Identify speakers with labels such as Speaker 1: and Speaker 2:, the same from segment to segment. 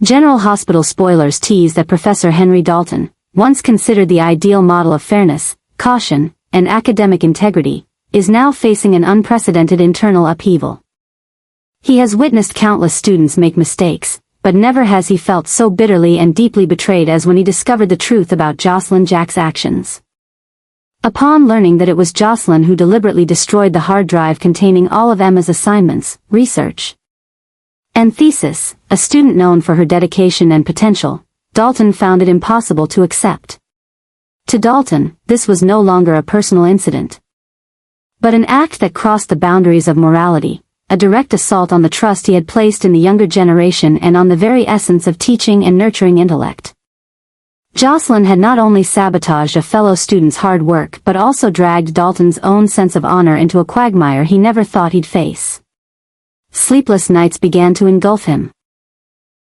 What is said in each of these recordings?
Speaker 1: General Hospital spoilers tease that Professor Henry Dalton, once considered the ideal model of fairness, caution, and academic integrity, is now facing an unprecedented internal upheaval. He has witnessed countless students make mistakes, but never has he felt so bitterly and deeply betrayed as when he discovered the truth about Jocelyn Jack's actions. Upon learning that it was Jocelyn who deliberately destroyed the hard drive containing all of Emma's assignments, research, and thesis, a student known for her dedication and potential, Dalton found it impossible to accept. To Dalton, this was no longer a personal incident, but an act that crossed the boundaries of morality, a direct assault on the trust he had placed in the younger generation and on the very essence of teaching and nurturing intellect. Jocelyn had not only sabotaged a fellow student's hard work but also dragged Dalton's own sense of honor into a quagmire he never thought he'd face. Sleepless nights began to engulf him.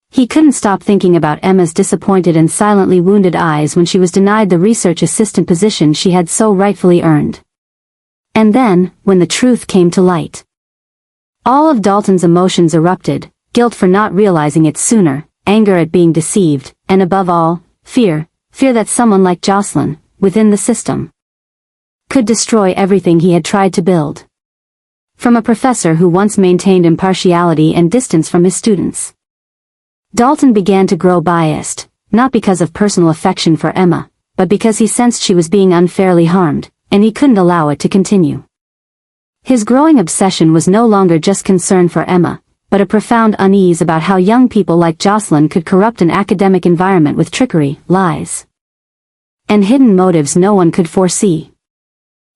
Speaker 1: He couldn't stop thinking about Emma's disappointed and silently wounded eyes when she was denied the research assistant position she had so rightfully earned. And then, when the truth came to light, all of Dalton's emotions erupted: guilt for not realizing it sooner, anger at being deceived, and above all, fear that someone like Jocelyn, within the system, could destroy everything he had tried to build. From a professor who once maintained impartiality and distance from his students, Dalton began to grow biased, not because of personal affection for Emma, but because he sensed she was being unfairly harmed, and he couldn't allow it to continue. His growing obsession was no longer just concern for Emma, but a profound unease about how young people like Jocelyn could corrupt an academic environment with trickery, lies, and hidden motives no one could foresee.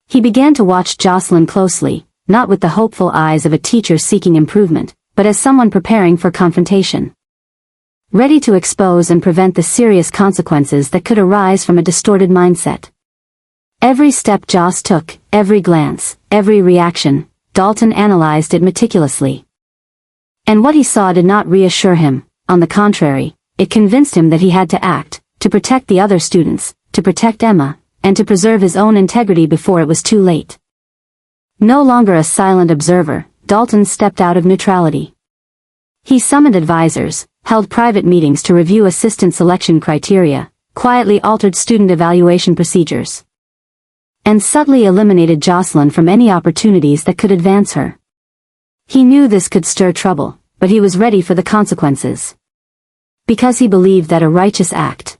Speaker 1: He began to watch Jocelyn closely, not with the hopeful eyes of a teacher seeking improvement, but as someone preparing for confrontation, ready to expose and prevent the serious consequences that could arise from a distorted mindset. Every step Joss took, every glance, every reaction, Dalton analyzed it meticulously. And what he saw did not reassure him; on the contrary, it convinced him that he had to act, to protect the other students, to protect Emma, and to preserve his own integrity before it was too late. No longer a silent observer, Dalton stepped out of neutrality. He summoned advisors, held private meetings to review assistant selection criteria, quietly altered student evaluation procedures, and subtly eliminated Jocelyn from any opportunities that could advance her. He knew this could stir trouble, but he was ready for the consequences, because he believed that a righteous act,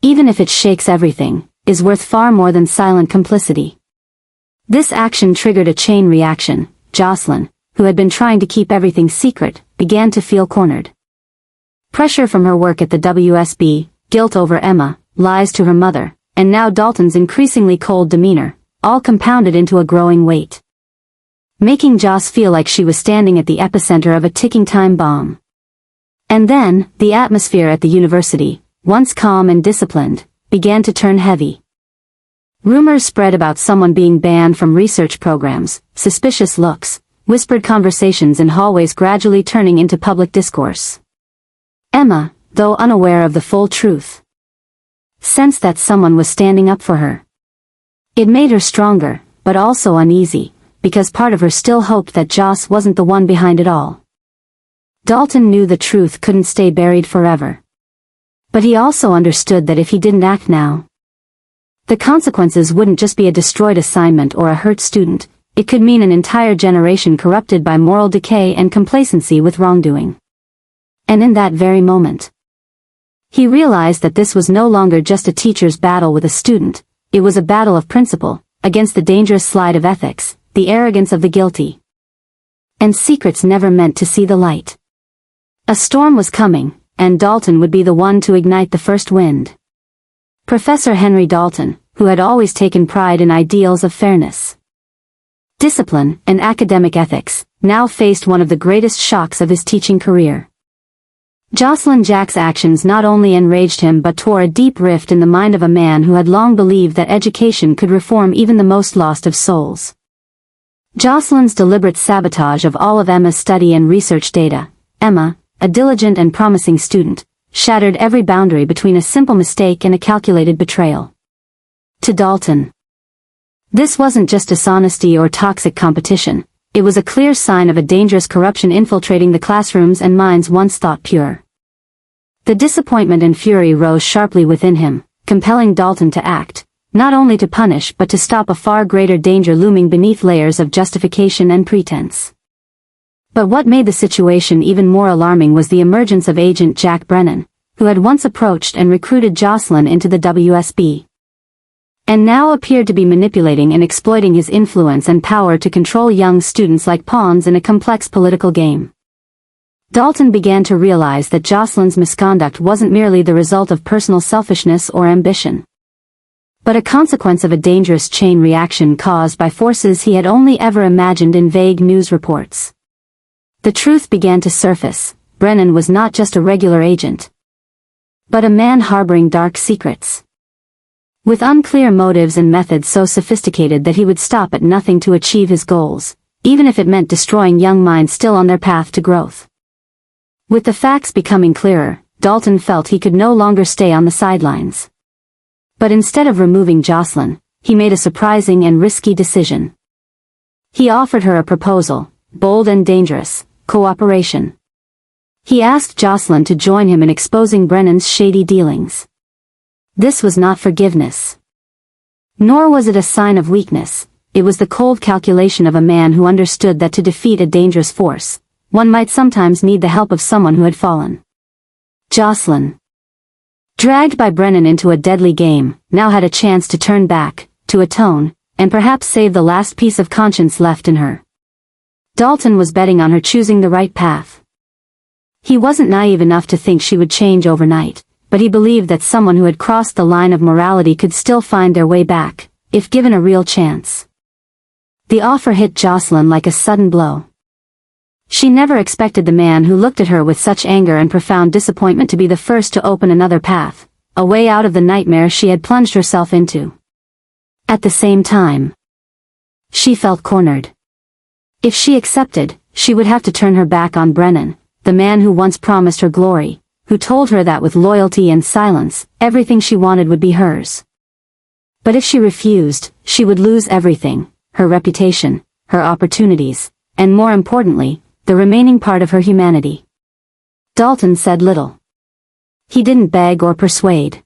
Speaker 1: even if it shakes everything, is worth far more than silent complicity. This action triggered a chain reaction. Jocelyn, who had been trying to keep everything secret, began to feel cornered. Pressure from her work at the WSB, guilt over Emma, lies to her mother, and now Dalton's increasingly cold demeanor, all compounded into a growing weight, making Joss feel like she was standing at the epicenter of a ticking time bomb. And then, the atmosphere at the university, once calm and disciplined, began to turn heavy. Rumors spread about someone being banned from research programs, suspicious looks, whispered conversations in hallways gradually turning into public discourse. Emma, though unaware of the full truth, sensed that someone was standing up for her. It made her stronger, but also uneasy, because part of her still hoped that Joss wasn't the one behind it all. Dalton knew the truth couldn't stay buried forever. But he also understood that if he didn't act now, the consequences wouldn't just be a destroyed assignment or a hurt student, it could mean an entire generation corrupted by moral decay and complacency with wrongdoing. And in that very moment, he realized that this was no longer just a teacher's battle with a student, it was a battle of principle, against the dangerous slide of ethics, the arrogance of the guilty, and secrets never meant to see the light. A storm was coming, and Dalton would be the one to ignite the first wind. Professor Henry Dalton, who had always taken pride in ideals of fairness, discipline, and academic ethics, now faced one of the greatest shocks of his teaching career. Jocelyn Jack's actions not only enraged him but tore a deep rift in the mind of a man who had long believed that education could reform even the most lost of souls. Jocelyn's deliberate sabotage of all of Emma's study and research data. Emma, a diligent and promising student, shattered every boundary between a simple mistake and a calculated betrayal. To Dalton, this wasn't just dishonesty or toxic competition, it was a clear sign of a dangerous corruption infiltrating the classrooms and minds once thought pure. The disappointment and fury rose sharply within him, compelling Dalton to act, not only to punish but to stop a far greater danger looming beneath layers of justification and pretense. But what made the situation even more alarming was the emergence of Agent Jack Brennan, who had once approached and recruited Jocelyn into the WSB, and now appeared to be manipulating and exploiting his influence and power to control young students like pawns in a complex political game. Dalton began to realize that Jocelyn's misconduct wasn't merely the result of personal selfishness or ambition, but a consequence of a dangerous chain reaction caused by forces he had only ever imagined in vague news reports. The truth began to surface. Brennan was not just a regular agent, but a man harboring dark secrets, with unclear motives and methods so sophisticated that he would stop at nothing to achieve his goals, even if it meant destroying young minds still on their path to growth. With the facts becoming clearer, Dalton felt he could no longer stay on the sidelines. But instead of removing Jocelyn, he made a surprising and risky decision. He offered her a proposal, bold and dangerous: cooperation. He asked Jocelyn to join him in exposing Brennan's shady dealings. This was not forgiveness. Nor was it a sign of weakness. It was the cold calculation of a man who understood that to defeat a dangerous force, one might sometimes need the help of someone who had fallen. Jocelyn, dragged by Brennan into a deadly game, now had a chance to turn back, to atone, and perhaps save the last piece of conscience left in her. Dalton was betting on her choosing the right path. He wasn't naive enough to think she would change overnight, but he believed that someone who had crossed the line of morality could still find their way back, if given a real chance. The offer hit Jocelyn like a sudden blow. She never expected the man who looked at her with such anger and profound disappointment to be the first to open another path, a way out of the nightmare she had plunged herself into. At the same time, she felt cornered. If she accepted, she would have to turn her back on Brennan, the man who once promised her glory, who told her that with loyalty and silence, everything she wanted would be hers. But if she refused, she would lose everything: her reputation, her opportunities, and more importantly, the remaining part of her humanity. Dalton said little. He didn't beg or persuade.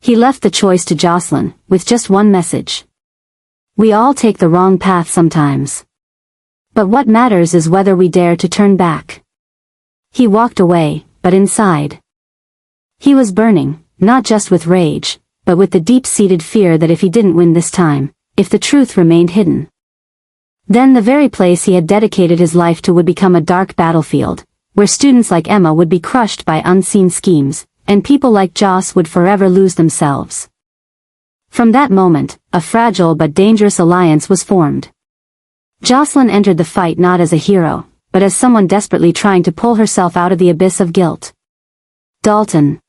Speaker 1: He left the choice to Jocelyn, with just one message: we all take the wrong path sometimes. But what matters is whether we dare to turn back. He walked away, but inside, he was burning, not just with rage, but with the deep-seated fear that if he didn't win this time, if the truth remained hidden, then the very place he had dedicated his life to would become a dark battlefield, where students like Emma would be crushed by unseen schemes, and people like Joss would forever lose themselves. From that moment, a fragile but dangerous alliance was formed. Jocelyn entered the fight not as a hero, but as someone desperately trying to pull herself out of the abyss of guilt. Dalton,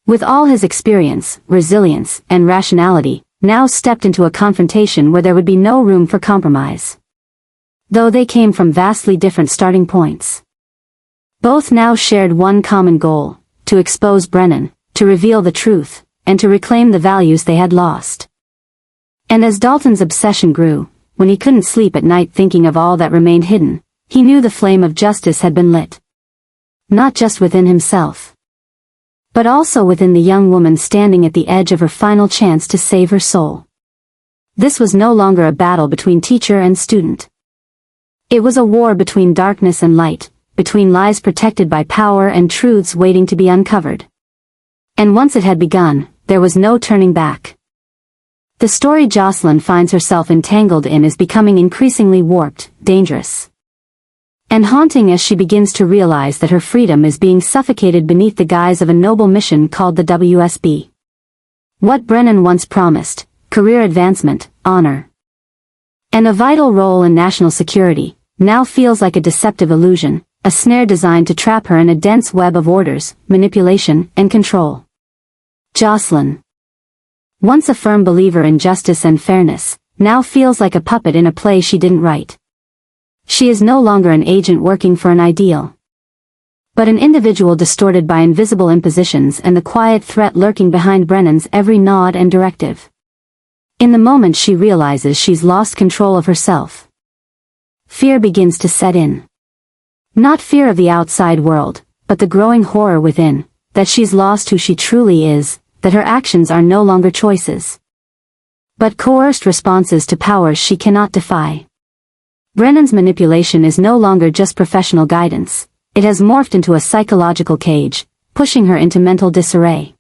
Speaker 1: with all his experience, resilience, and rationality, now stepped into a confrontation where there would be no room for compromise. Though they came from vastly different starting points, both now shared one common goal: to expose Brennan, to reveal the truth, and to reclaim the values they had lost. And as Dalton's obsession grew, when he couldn't sleep at night thinking of all that remained hidden, he knew the flame of justice had been lit. Not just within himself, but also within the young woman standing at the edge of her final chance to save her soul. This was no longer a battle between teacher and student. It was a war between darkness and light, between lies protected by power and truths waiting to be uncovered. And once it had begun, there was no turning back. The story Jocelyn finds herself entangled in is becoming increasingly warped, dangerous, and haunting as she begins to realize that her freedom is being suffocated beneath the guise of a noble mission called the WSB. What Brennan once promised: career advancement, honor, and a vital role in national security, now feels like a deceptive illusion, a snare designed to trap her in a dense web of orders, manipulation, and control. Jocelyn, once a firm believer in justice and fairness, now feels like a puppet in a play she didn't write. She is no longer an agent working for an ideal, but an individual distorted by invisible impositions and the quiet threat lurking behind Brennan's every nod and directive. In the moment she realizes she's lost control of herself, fear begins to set in. Not fear of the outside world, but the growing horror within, that she's lost who she truly is, that her actions are no longer choices, but coerced responses to powers she cannot defy. Brennan's manipulation is no longer just professional guidance, it has morphed into a psychological cage, pushing her into mental disarray,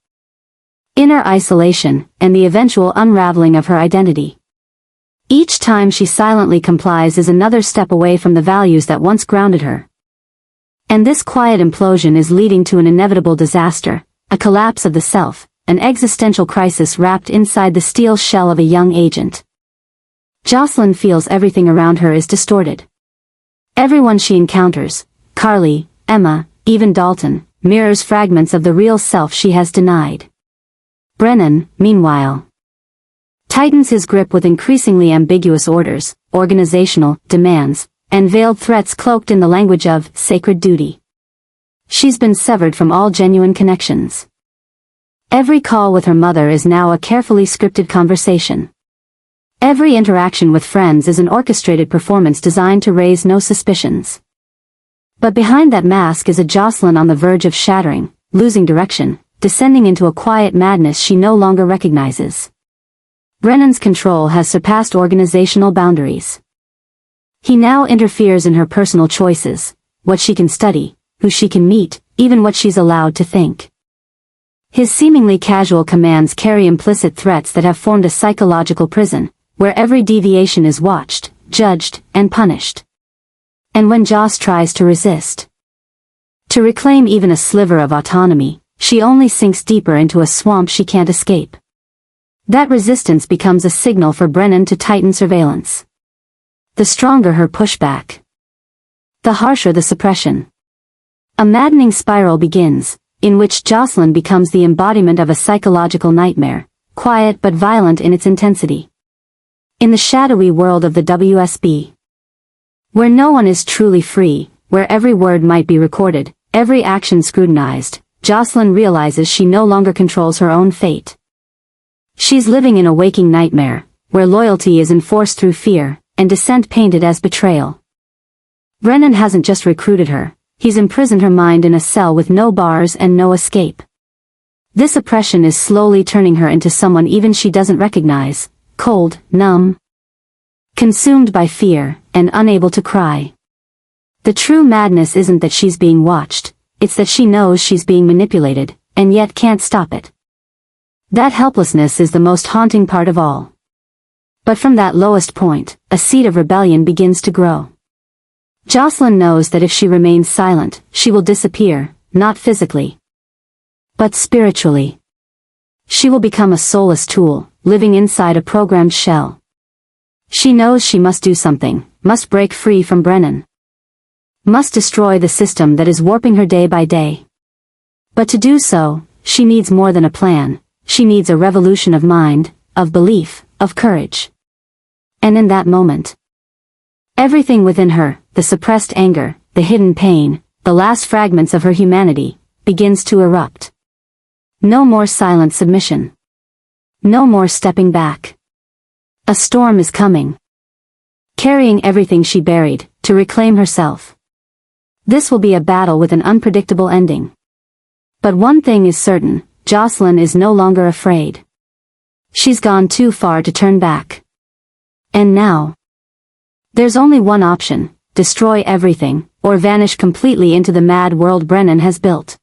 Speaker 1: inner isolation, and the eventual unraveling of her identity. Each time she silently complies is another step away from the values that once grounded her. And this quiet implosion is leading to an inevitable disaster, a collapse of the self, an existential crisis wrapped inside the steel shell of a young agent. Jocelyn feels everything around her is distorted. Everyone she encounters, Carly, Emma, even Dalton, mirrors fragments of the real self she has denied. Brennan, meanwhile, tightens his grip with increasingly ambiguous orders, organizational demands, and veiled threats cloaked in the language of sacred duty. She's been severed from all genuine connections. Every call with her mother is now a carefully scripted conversation. Every interaction with friends is an orchestrated performance designed to raise no suspicions. But behind that mask is a Jocelyn on the verge of shattering, losing direction, descending into a quiet madness she no longer recognizes. Brennan's control has surpassed organizational boundaries. He now interferes in her personal choices, what she can study, who she can meet, even what she's allowed to think. His seemingly casual commands carry implicit threats that have formed a psychological prison, where every deviation is watched, judged, and punished. And when Joss tries to resist, to reclaim even a sliver of autonomy, she only sinks deeper into a swamp she can't escape. That resistance becomes a signal for Brennan to tighten surveillance. The stronger her pushback, the harsher the suppression. A maddening spiral begins, in which Jocelyn becomes the embodiment of a psychological nightmare, quiet but violent in its intensity. In the shadowy world of the WSB, where no one is truly free, where every word might be recorded, every action scrutinized, Jocelyn realizes she no longer controls her own fate. She's living in a waking nightmare, where loyalty is enforced through fear, and dissent painted as betrayal. Brennan hasn't just recruited her, he's imprisoned her mind in a cell with no bars and no escape. This oppression is slowly turning her into someone even she doesn't recognize, cold, numb, consumed by fear, and unable to cry. The true madness isn't that she's being watched, it's that she knows she's being manipulated, and yet can't stop it. That helplessness is the most haunting part of all. But from that lowest point, a seed of rebellion begins to grow. Jocelyn knows that if she remains silent, she will disappear, not physically, but spiritually. She will become a soulless tool, living inside a programmed shell. She knows she must do something, must break free from Brennan, must destroy the system that is warping her day by day. But to do so, she needs more than a plan, she needs a revolution of mind, of belief, of courage. And in that moment, everything within her, the suppressed anger, the hidden pain, the last fragments of her humanity, begins to erupt. No more silent submission. No more stepping back. A storm is coming, carrying everything she buried, to reclaim herself. This will be a battle with an unpredictable ending. But one thing is certain, Jocelyn is no longer afraid. She's gone too far to turn back. And now, there's only one option, destroy everything, or vanish completely into the mad world Brennan has built.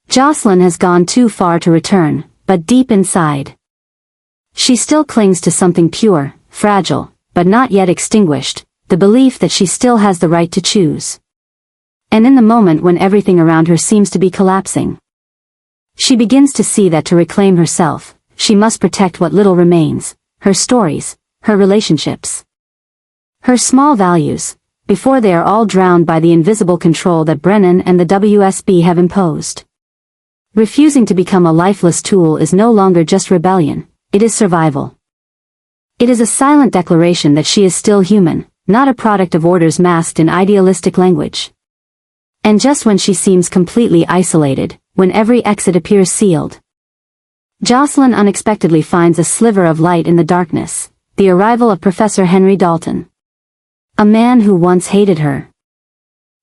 Speaker 1: Jocelyn has gone too far to return, but deep inside, she still clings to something pure, fragile, but not yet extinguished, the belief that she still has the right to choose. And in the moment when everything around her seems to be collapsing, she begins to see that to reclaim herself, she must protect what little remains, her stories, her relationships, her small values, before they are all drowned by the invisible control that Brennan and the WSB have imposed. Refusing to become a lifeless tool is no longer just rebellion, it is survival. It is a silent declaration that she is still human, not a product of orders masked in idealistic language. And just when she seems completely isolated, when every exit appears sealed, Jocelyn unexpectedly finds a sliver of light in the darkness, the arrival of Professor Henry Dalton. A man who once hated her,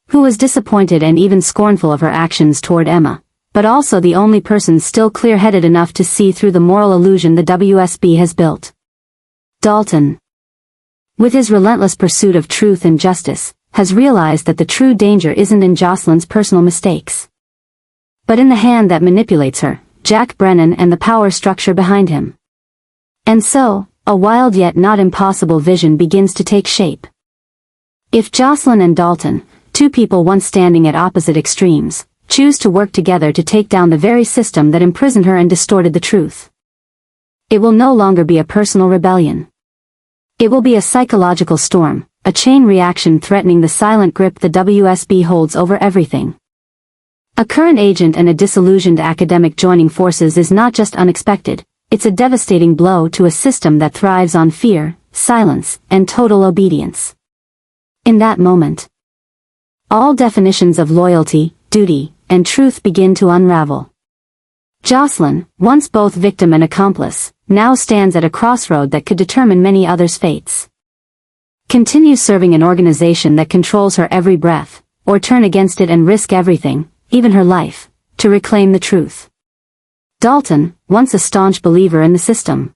Speaker 1: who was disappointed and even scornful of her actions toward Emma, but also the only person still clear-headed enough to see through the moral illusion the WSB has built. Dalton, with his relentless pursuit of truth and justice, has realized that the true danger isn't in Jocelyn's personal mistakes, but in the hand that manipulates her, Jack Brennan, and the power structure behind him. And so, a wild yet not impossible vision begins to take shape. If Jocelyn and Dalton, two people once standing at opposite extremes, choose to work together to take down the very system that imprisoned her and distorted the truth, it will no longer be a personal rebellion. It will be a psychological storm, a chain reaction threatening the silent grip the WSB holds over everything. A current agent and a disillusioned academic joining forces is not just unexpected, it's a devastating blow to a system that thrives on fear, silence, and total obedience. In that moment, all definitions of loyalty, duty, and truth begin to unravel. Jocelyn, once both victim and accomplice, now stands at a crossroad that could determine many others' fates. Continue serving an organization that controls her every breath, or turn against it and risk everything, even her life, to reclaim the truth. Dalton, once a staunch believer in the system,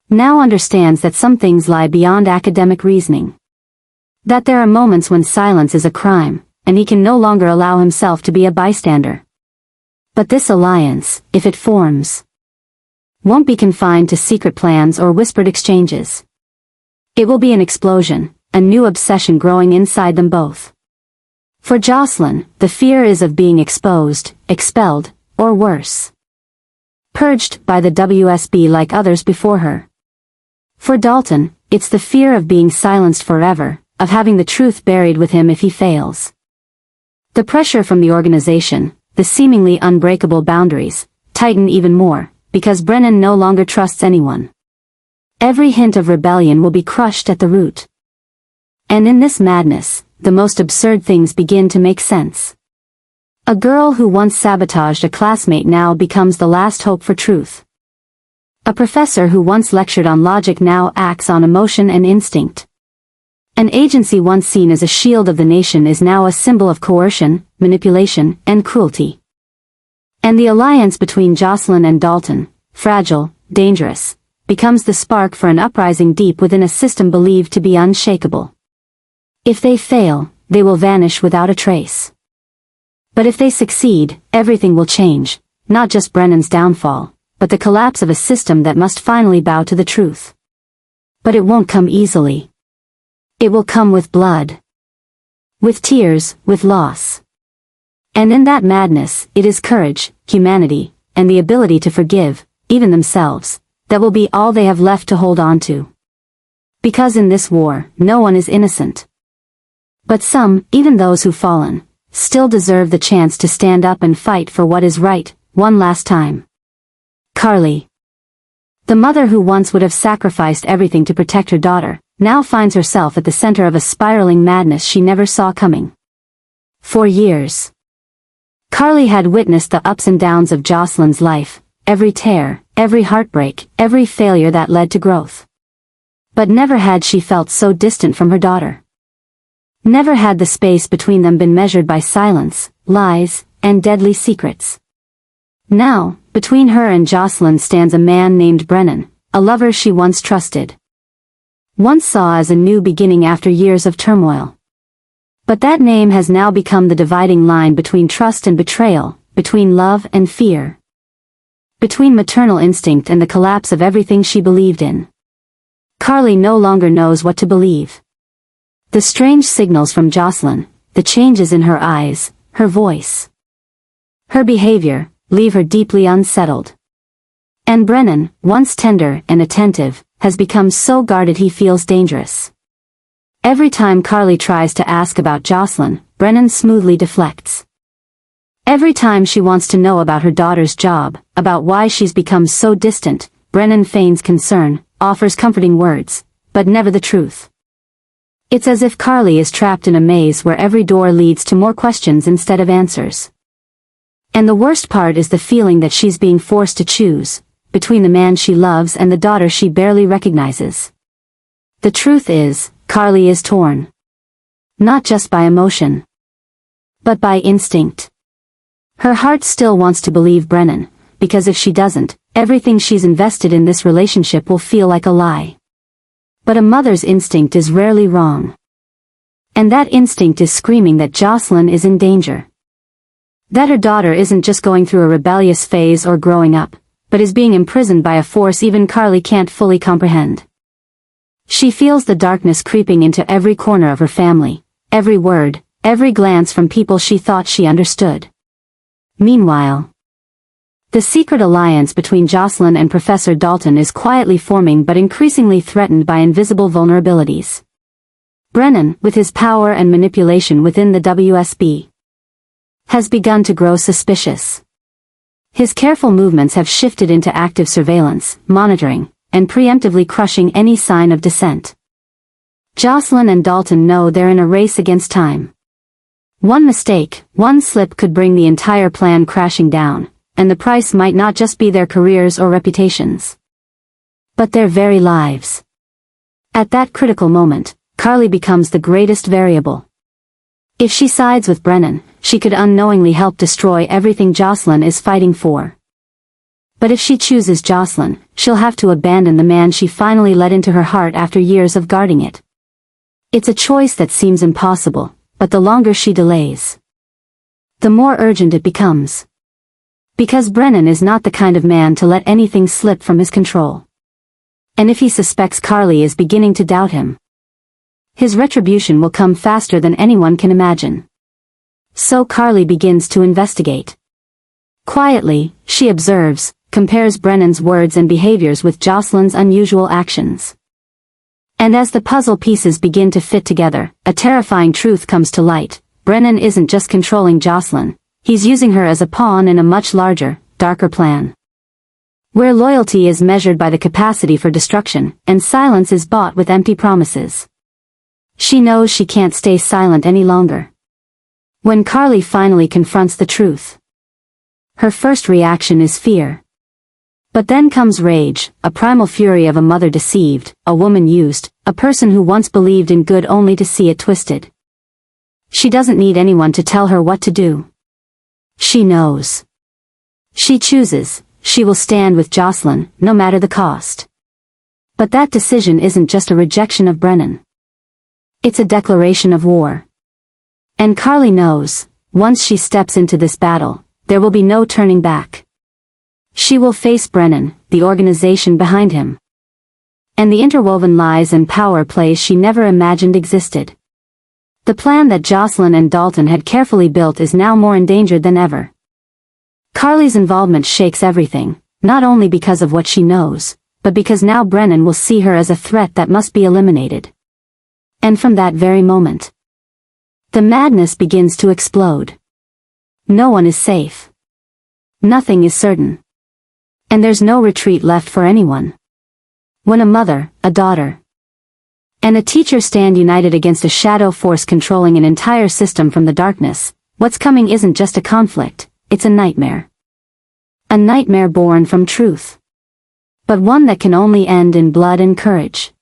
Speaker 1: now understands that some things lie beyond academic reasoning. That there are moments when silence is a crime, and he can no longer allow himself to be a bystander. But this alliance, if it forms, won't be confined to secret plans or whispered exchanges. It will be an explosion, a new obsession growing inside them both. For Jocelyn, the fear is of being exposed, expelled, or worse, purged by the WSB like others before her. For Dalton, it's the fear of being silenced forever, of having the truth buried with him if he fails. The pressure from the organization, the seemingly unbreakable boundaries, tighten even more, because Brennan no longer trusts anyone. Every hint of rebellion will be crushed at the root. And in this madness, the most absurd things begin to make sense. A girl who once sabotaged a classmate now becomes the last hope for truth. A professor who once lectured on logic now acts on emotion and instinct. An agency once seen as a shield of the nation is now a symbol of coercion, manipulation, and cruelty. And the alliance between Jocelyn and Dalton, fragile, dangerous, becomes the spark for an uprising deep within a system believed to be unshakable. If they fail, they will vanish without a trace. But if they succeed, everything will change, not just Brennan's downfall, but the collapse of a system that must finally bow to the truth. But it won't come easily. It will come with blood, with tears, with loss. And in that madness, it is courage, humanity, and the ability to forgive, even themselves, that will be all they have left to hold on to. Because in this war, no one is innocent. But some, even those who've fallen, still deserve the chance to stand up and fight for what is right, one last time. Carly, the mother who once would have sacrificed everything to protect her daughter, now finds herself at the center of a spiraling madness she never saw coming. For years, Carly had witnessed the ups and downs of Jocelyn's life, every tear, every heartbreak, every failure that led to growth. But never had she felt so distant from her daughter. Never had the space between them been measured by silence, lies, and deadly secrets. Now, between her and Jocelyn stands a man named Brennan, a lover she once trusted. Once saw as a new beginning after years of turmoil. But that name has now become the dividing line between trust and betrayal, between love and fear. Between maternal instinct and the collapse of everything she believed in. Carly no longer knows what to believe. The strange signals from Jocelyn, the changes in her eyes, her voice, her behavior, leave her deeply unsettled. And Brennan, once tender and attentive, has become so guarded he feels dangerous. Every time Carly tries to ask about Jocelyn, Brennan smoothly deflects. Every time she wants to know about her daughter's job, about why she's become so distant, Brennan feigns concern, offers comforting words, but never the truth. It's as if Carly is trapped in a maze where every door leads to more questions instead of answers. And the worst part is the feeling that she's being forced to choose, between the man she loves and the daughter she barely recognizes. The truth is, Carly is torn. Not just by emotion, but by instinct. Her heart still wants to believe Brennan, because if she doesn't, everything she's invested in this relationship will feel like a lie. But a mother's instinct is rarely wrong. And that instinct is screaming that Jocelyn is in danger. That her daughter isn't just going through a rebellious phase or growing up, but is being imprisoned by a force even Carly can't fully comprehend. She feels the darkness creeping into every corner of her family, every word, every glance from people she thought she understood. Meanwhile, the secret alliance between Jocelyn and Professor Dalton is quietly forming but increasingly threatened by invisible vulnerabilities. Brennan, with his power and manipulation within the WSB, has begun to grow suspicious. His careful movements have shifted into active surveillance, monitoring, and preemptively crushing any sign of dissent. Jocelyn and Dalton know they're in a race against time. One mistake, one slip could bring the entire plan crashing down, and the price might not just be their careers or reputations, but their very lives. At that critical moment, Carly becomes the greatest variable. If she sides with Brennan, she could unknowingly help destroy everything Jocelyn is fighting for. But if she chooses Jocelyn, she'll have to abandon the man she finally let into her heart after years of guarding it. It's a choice that seems impossible, but the longer she delays, the more urgent it becomes. Because Brennan is not the kind of man to let anything slip from his control. And if he suspects Carly is beginning to doubt him, his retribution will come faster than anyone can imagine. So Carly begins to investigate. Quietly, she observes, compares Brennan's words and behaviors with Jocelyn's unusual actions. And as the puzzle pieces begin to fit together, a terrifying truth comes to light. Brennan isn't just controlling Jocelyn, he's using her as a pawn in a much larger, darker plan. Where loyalty is measured by the capacity for destruction, and silence is bought with empty promises. She knows she can't stay silent any longer. When Carly finally confronts the truth, her first reaction is fear. But then comes rage, a primal fury of a mother deceived, a woman used, a person who once believed in good only to see it twisted. She doesn't need anyone to tell her what to do. She knows. She chooses, she will stand with Jocelyn, no matter the cost. But that decision isn't just a rejection of Brennan. It's a declaration of war. And Carly knows, once she steps into this battle, there will be no turning back. She will face Brennan, the organization behind him, and the interwoven lies and power plays she never imagined existed. The plan that Jocelyn and Dalton had carefully built is now more endangered than ever. Carly's involvement shakes everything, not only because of what she knows, but because now Brennan will see her as a threat that must be eliminated. And from that very moment, the madness begins to explode. No one is safe. Nothing is certain. And there's no retreat left for anyone. When a mother, a daughter, and a teacher stand united against a shadow force controlling an entire system from the darkness, what's coming isn't just a conflict, it's a nightmare. A nightmare born from truth. But one that can only end in blood and courage.